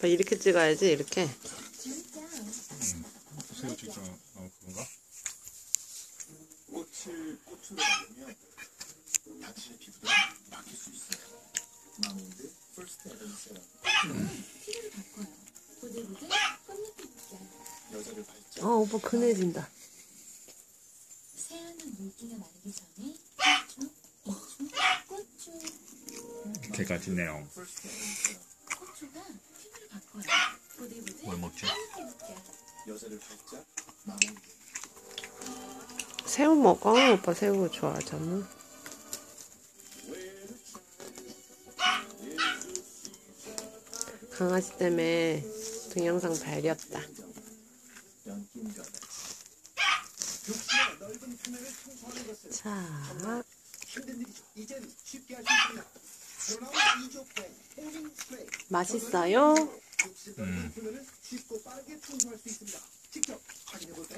이렇게 찍어야지, 이렇게. 새우 직접 그건가? 꽃으로 가면 당신의 피부도 바뀔 수 있어요. 마몬드 퍼스트 에센스라고. 피부를 바꿔요. 보들보들 꽃잎 빛깔. 여자를 발자. 오빠 그네진다. 새하는 물기가 마르기 전에 고추. 개가 짖네요. 퍼스트 에센스라고. 고추가 피부를 바꿔요. 보들보들 뭘 먹지? 꽃잎 빛깔. 여자를 발자. 마몬드. 새우 먹어. 오빠 새우 좋아하잖아. 강아지 때문에 동영상 발렸다. 연긴 변화. 자, 힘든 일이죠. 이젠 쉽게 할 수 있습니다. 돌아온 이조프의 포징 스프레이. 맛있어요? 녹슬 넓은 표면을 쉽고 빠르게 청소할 수 있습니다. 직접 확인해 볼까요?